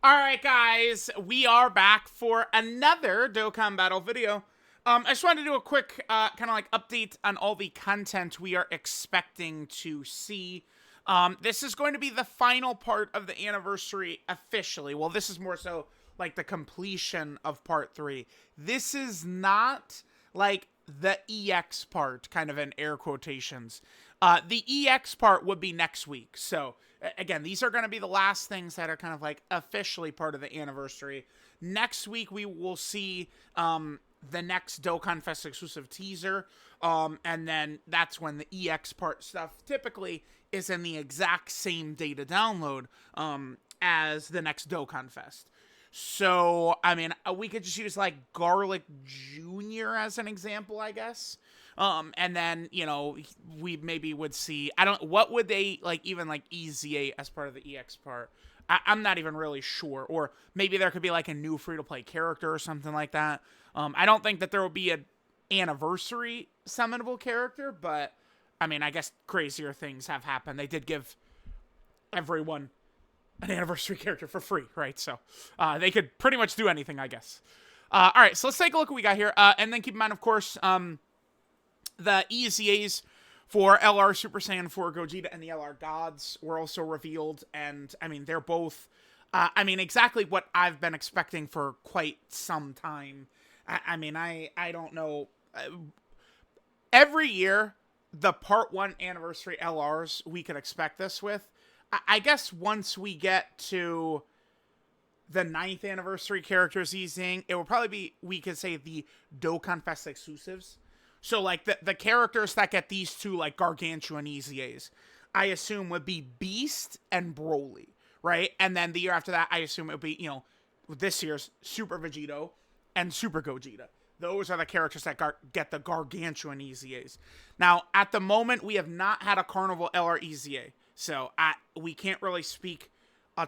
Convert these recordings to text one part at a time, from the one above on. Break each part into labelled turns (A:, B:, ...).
A: Alright guys, we are back for another Dokkan Battle video. I just wanted to do a quick kind of like update on all the content we are expecting to see. This is going to be the final part of the anniversary officially. Well, this is more so like the completion of part 3. This is not like the EX part, kind of in air quotations. The EX part would be next week. So, again, these are going to be the last things that are kind of like officially part of the anniversary. Next week, we will see the next Dokkan Fest exclusive teaser. And then that's when the EX part stuff typically is in the exact same day to download as the next Dokkan Fest. So, I mean, we could just use like Garlic Jr. as an example, I guess. And then, you know, we maybe would see, what would they, like, even, like, EZA as part of the EX part? I'm not even really sure. Or maybe there could be, like, a new free-to-play character or something like that. I don't think that there will be an anniversary summonable character, but, I mean, I guess crazier things have happened. They did give everyone an anniversary character for free, right? So, they could pretty much do anything, I guess. Alright, so let's take a look at what we got here. And then keep in mind, of course, the EZAs for LR Super Saiyan 4 Gogeta and the LR Gods were also revealed, and, I mean, they're both, exactly what I've been expecting for quite some time. I don't know. Every year, the Part 1 Anniversary LRs, we could expect this with. I guess once we get to the 9th Anniversary characters easing, it will probably be, we could say, the Dokkan Fest exclusives. So, like, the characters that get these two, like, Gargantuan EZAs, I assume would be Beast and Broly, right? And then the year after that, I assume it would be, you know, this year's Super Vegito and Super Gogeta. Those are the characters that get the Gargantuan EZAs. Now, at the moment, we have not had a Carnival LR EZA, so we can't really speak a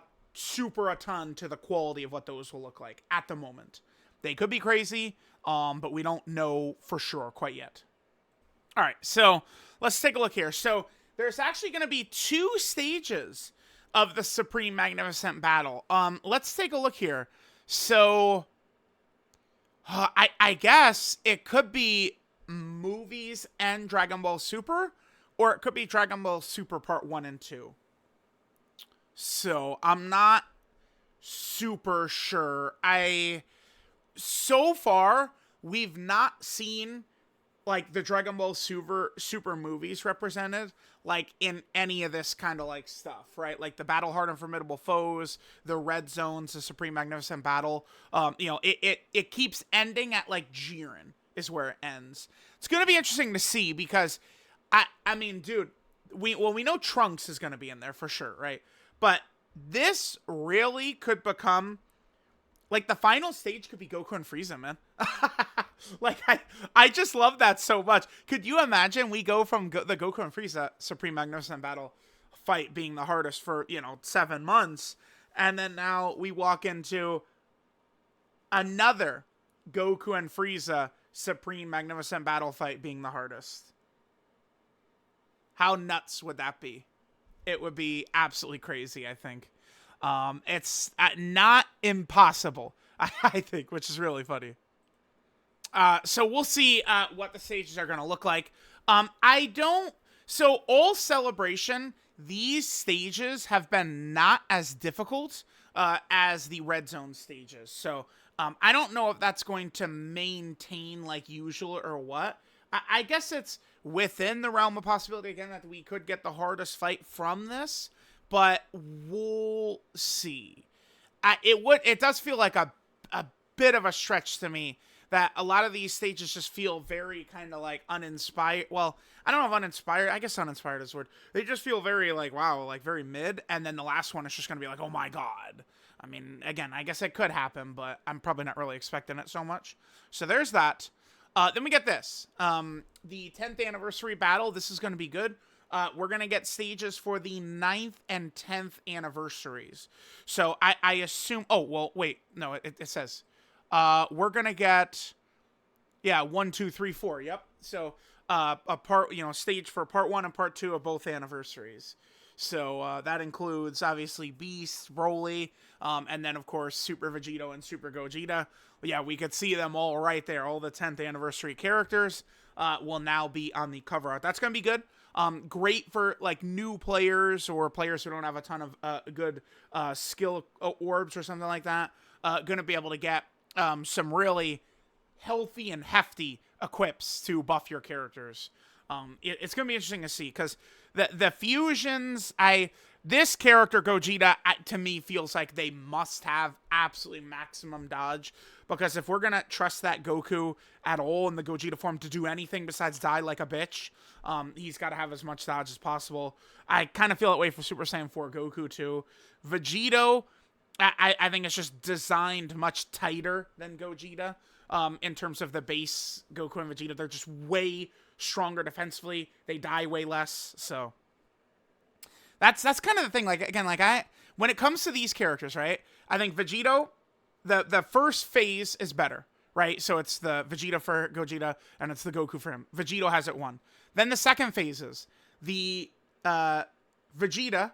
A: ton to the quality of what those will look like at the moment. They could be crazy, but we don't know for sure quite yet. All right, so let's take a look here. So there's actually going to be 2 stages of the Supreme Magnificent Battle. Let's take a look here. So I guess it could be movies and Dragon Ball Super, or it could be Dragon Ball Super Part 1 and 2. So I'm not super sure. So far, we've not seen, like, the Dragon Ball Super movies represented, like, in any of this kind of, like, stuff, right? Like, the Battle Hard and Formidable Foes, the Red Zones, the Supreme Magnificent Battle. You know, it keeps ending at, like, Jiren is where it ends. It's going to be interesting to see because, I mean, dude, we know Trunks is going to be in there for sure, right? But this really could become... like, the final stage could be Goku and Frieza, man. Like, I just love that so much. Could you imagine we go from the Goku and Frieza Supreme Magnificent Battle fight being the hardest for, you know, 7 months, and then now we walk into another Goku and Frieza Supreme Magnificent Battle fight being the hardest? How nuts would that be? It would be absolutely crazy, I think. It's not impossible, I think, which is really funny. So we'll see what the stages are going to look like. So all Celebration, these stages have been not as difficult as the Red Zone stages. So I don't know if that's going to maintain like usual or what. I guess it's within the realm of possibility, again, that we could get the hardest fight from this. But we'll see. It does feel like a bit of a stretch to me that a lot of these stages just feel very kind of like uninspired. Well, I don't know if uninspired. I guess uninspired is the word. They just feel very like, wow, like very mid. And then the last one is just going to be like, oh my God. I mean, again, I guess it could happen, but I'm probably not really expecting it so much. So there's that. Then we get this. The 10th anniversary battle. This is going to be good. We're going to get stages for the 9th and 10th anniversaries. So I assume... oh, well, wait. No, it says... we're going to get... yeah, 1, 2, 3, 4. Yep. So a part, you know, stage for Part 1 and Part 2 of both anniversaries. So that includes, obviously, Beast, Broly, And then, of course, Super Vegito and Super Gogeta. Yeah, we could see them all right there. All the 10th anniversary characters will now be on the cover art. That's going to be good. Great for like new players or players who don't have a ton of good skill orbs or something like that. Going to be able to get some really healthy and hefty equips to buff your characters. It's going to be interesting to see because the fusions, this character Gogeta to me feels like they must have absolutely maximum dodge, because if we're going to trust that Goku at all in the Gogeta form to do anything besides die like a bitch, he's got to have as much dodge as possible. I kind of feel that way for Super Saiyan 4 Goku too. Vegito, I think it's just designed much tighter than Gogeta. In terms of the base Goku and Vegeta, they're just way stronger defensively. They die way less, so that's kind of the thing. Like, again, like when it comes to these characters, right? I think Vegito, the first phase is better, right? So it's the Vegeta for Gogeta, and it's the Goku for him. Vegito has it won. Then the second phase is the Vegeta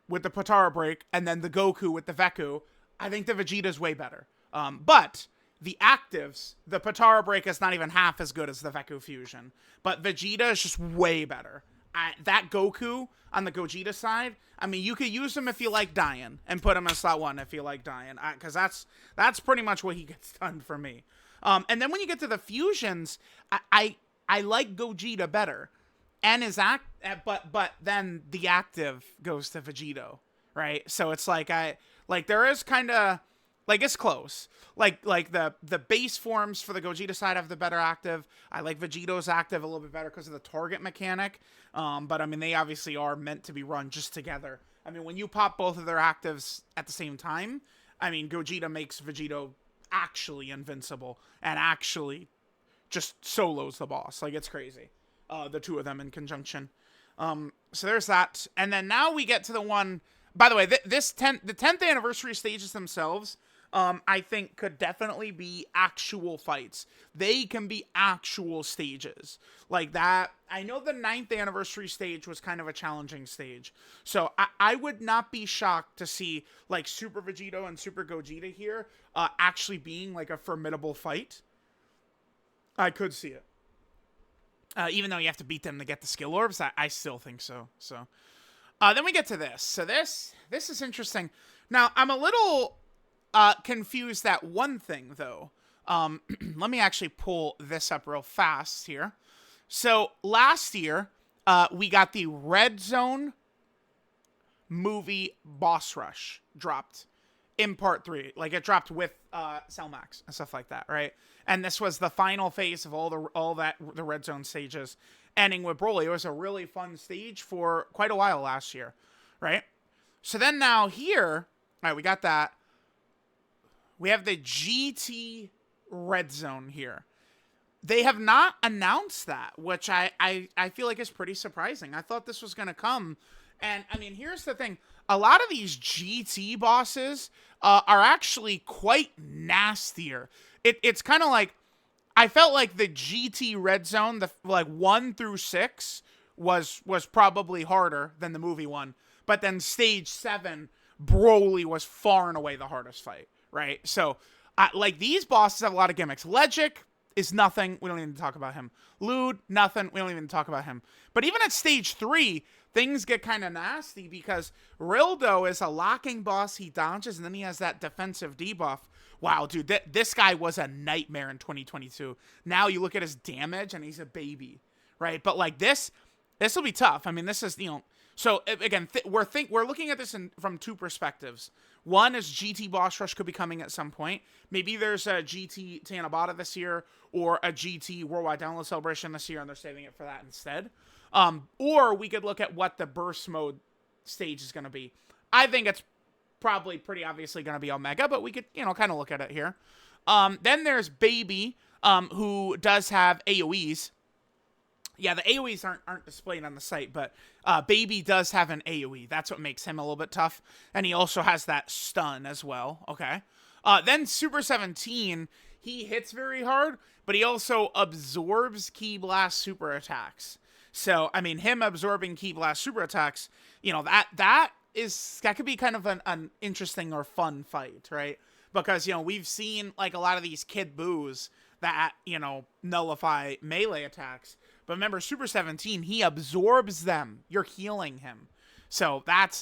A: with the Potara break, and then the Goku with the Veku. I think the Vegeta's way better. But the actives, the Potara break is not even half as good as the Veku fusion. But Vegeta is just way better. That Goku on the Gogeta side, I mean, you could use him if you like dying, and put him in slot 1 if you like dying, because that's pretty much what he gets done for me. And then when you get to the fusions, I like Gogeta better, and his but then the active goes to Vegito, right? So it's like there is kind of like, it's close. Like the base forms for the Gogeta side have the better active. I like Vegito's active a little bit better because of the target mechanic. But I mean, they obviously are meant to be run just together. I mean, when you pop both of their actives at the same time, I mean, Gogeta makes Vegito actually invincible and actually just solos the boss. Like, it's crazy. The two of them in conjunction. So there's that. And then now we get to the one, by the way, the 10th anniversary stages themselves, I think could definitely be actual fights. They can be actual stages. Like that, I know the 9th anniversary stage was kind of a challenging stage. So I would not be shocked to see like Super Vegito and Super Gogeta here actually being like a formidable fight. I could see it. Even though you have to beat them to get the skill orbs, I still think so. So then we get to this. So this is interesting. Now, I'm a little confused at one thing, though. Let me actually pull this up real fast here. So last year, we got the Red Zone movie Boss Rush dropped in part 3. Like, it dropped with Cell Max and stuff like that, right? And this was the final phase of the Red Zone stages, ending with Broly. It was a really fun stage for quite a while last year, right? So then now here, all right, we got that. We have the GT Red Zone here. They have not announced that, which I feel like is pretty surprising. I thought this was going to come. And, I mean, here's the thing. A lot of these GT bosses are actually quite nastier. It's kind of like, I felt like the GT Red Zone, like 1 through 6, was probably harder than the movie one. But then Stage 7, Broly was far and away the hardest fight. Right? So, like, these bosses have a lot of gimmicks. Legic is nothing. We don't even talk about him. Lude, nothing. We don't even talk about him. But even at Stage 3, things get kind of nasty because Rildo is a locking boss. He dodges, and then he has that defensive debuff. Wow, dude, this guy was a nightmare in 2022. Now you look at his damage, and he's a baby. Right? But, like, this will be tough. I mean, this is, so, again, we're looking at this from two perspectives. One is GT Boss Rush could be coming at some point. Maybe there's a GT Tanabata this year or a GT Worldwide Download Celebration this year, and they're saving it for that instead. Or we could look at what the Burst Mode stage is going to be. I think it's probably pretty obviously going to be Omega, but we could, kind of look at it here. Then there's Baby, who does have AoEs. Yeah, the AoEs aren't displayed on the site, but Baby does have an AoE. That's what makes him a little bit tough. And he also has that stun as well, okay? Then Super 17, he hits very hard, but he also absorbs Ki Blast super attacks. So, I mean, him absorbing Ki Blast super attacks, that could be kind of an interesting or fun fight, right? Because, we've seen, like, a lot of these Kid Boos that, nullify melee attacks. But remember, Super 17, he absorbs them. You're healing him. So that,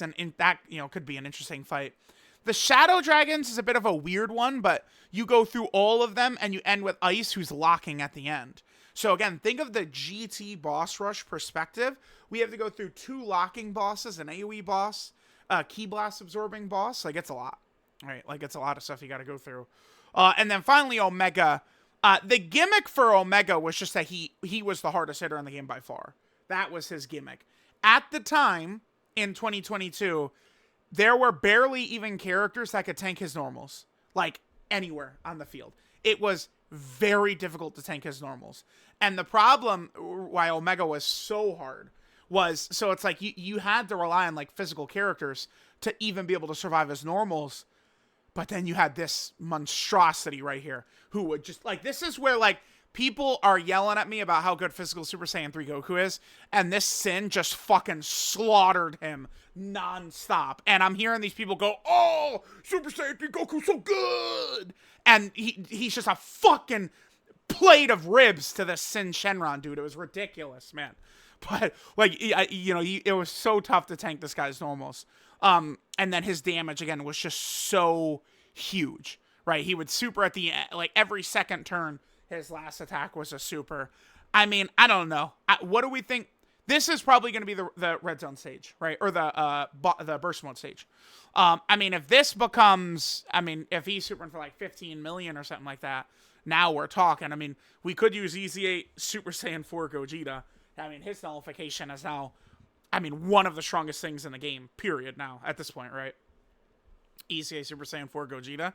A: could be an interesting fight. The Shadow Dragons is a bit of a weird one, but you go through all of them and you end with Ice, who's locking at the end. So again, think of the GT boss rush perspective. We have to go through 2 locking bosses, an AoE boss, a Ki Blast absorbing boss. Like, it's a lot, right? Like, it's a lot of stuff you got to go through. And then finally, Omega. The gimmick for Omega was just that he was the hardest hitter in the game by far. That was his gimmick. At the time, in 2022, there were barely even characters that could tank his normals. Like, anywhere on the field. It was very difficult to tank his normals. And the problem why Omega was so hard was, so it's like you had to rely on, like, physical characters to even be able to survive his normals. But then you had this monstrosity right here who would just, like, this is where, like, people are yelling at me about how good physical Super Saiyan 3 Goku is, and this Sin just fucking slaughtered him nonstop. And I'm hearing these people go, oh, Super Saiyan 3 Goku's so good! And he's just a fucking plate of ribs to this Sin Shenron, dude. It was ridiculous, man. But, like, it was so tough to tank this guy's normals. And then his damage, again, was just so huge, right? He would super at the end, like, every second turn, his last attack was a super. I mean, I don't know. What do we think? This is probably going to be the red zone stage, right? Or the burst mode stage. I mean, if this becomes, if he's supering for like 15 million or something like that, now we're talking. I mean, we could use EZA Super Saiyan 4 Gogeta. I mean, his nullification is now, one of the strongest things in the game, period, now, at this point, right? EZA Super Saiyan 4 Gogeta.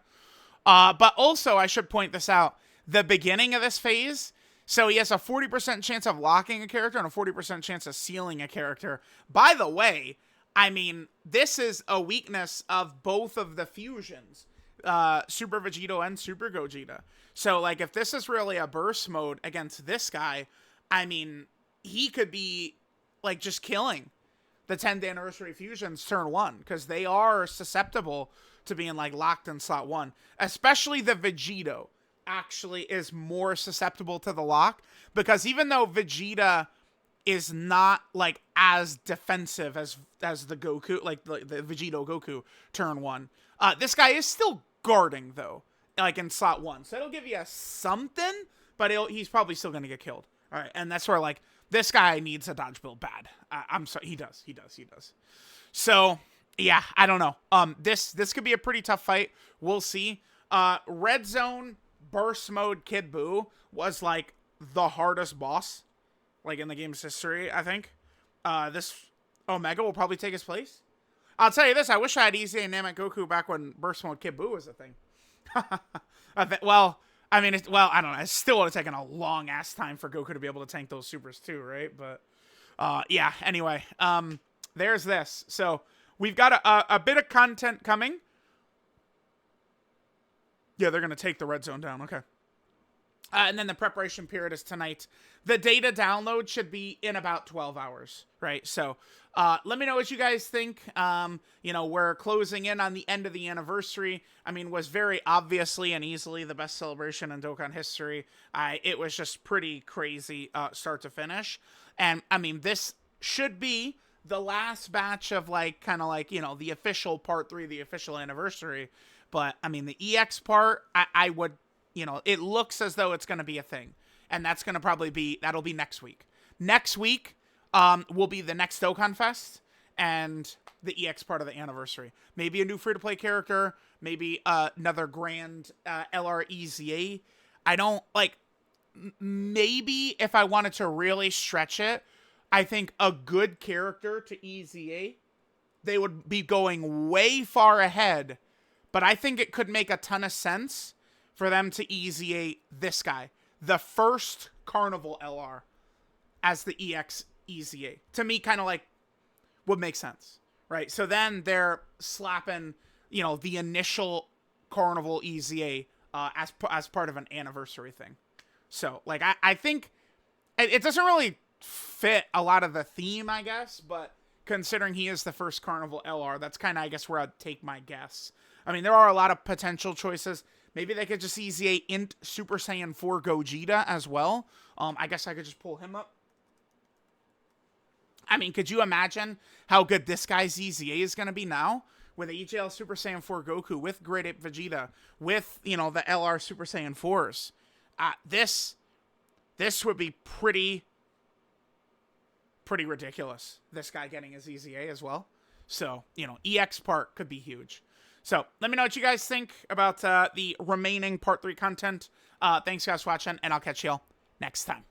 A: But also, I should point this out, the beginning of this phase, so he has a 40% chance of locking a character and a 40% chance of sealing a character. By the way, this is a weakness of both of the fusions, Super Vegito and Super Gogeta. So, like, if this is really a burst mode against this guy, he could be, like, just killing the 10th anniversary fusions turn 1, because they are susceptible to being, like, locked in slot 1. Especially the Vegito actually is more susceptible to the lock, because even though Vegeta is not, like, as defensive as the Goku, like, the Vegito Goku turn 1, this guy is still guarding, though, like, in slot 1. So it'll give you something, but he's probably still going to get killed. All right, and that's where, like, this guy needs a dodge build bad. I'm sorry, he does. So, yeah, I don't know. This could be a pretty tough fight. We'll see. Red Zone Burst Mode Kid Buu was, like, the hardest boss, like, in the game's history, I think. This Omega will probably take his place. I'll tell you this, I wish I had EZA and Namek Goku back when Burst Mode Kid Buu was a thing. I don't know. It still would have taken a long-ass time for Goku to be able to tank those supers too, right? But, yeah, anyway. There's this. So, we've got a bit of content coming. Yeah, they're going to take the red zone down. Okay. And then the preparation period is tonight. The data download should be in about 12 hours, right? So, let me know what you guys think. We're closing in on the end of the anniversary. Was very obviously and easily the best celebration in Dokkan history. It was just pretty crazy, start to finish. And, this should be the last batch of, like, kind of like, the official part 3, the official anniversary. But, the EX part, I would, it looks as though it's going to be a thing. And that's going to that'll be next week. Next week will be the next Dokkan Fest and the EX part of the anniversary. Maybe a new free-to-play character, maybe another grand LR EZA. I don't, like, maybe if I wanted to really stretch it, I think a good character to EZA, they would be going way far ahead. But I think it could make a ton of sense for them to EZA this guy. The first Carnival LR as the EX EZA. To me, kind of like, would make sense, right? So then they're slapping, the initial Carnival EZA as part of an anniversary thing. So, like, I think it doesn't really fit a lot of the theme, I guess, but considering he is the first Carnival LR. That's kind of, I guess, where I'd take my guess. I mean, there are a lot of potential choices. Maybe they could just EZA Int Super Saiyan 4 Gogeta as well. I guess I could just pull him up. I mean, could you imagine how good this guy's EZA is going to be now? With HL Super Saiyan 4 Goku, with Great Ape Vegeta, with, you know, the LR Super Saiyan 4s. This would be pretty ridiculous. This guy getting his EZA as well. So, you know, EX part could be huge. So, let me know what you guys think about the remaining Part 3 content. Thanks, guys, for watching, and I'll catch y'all next time.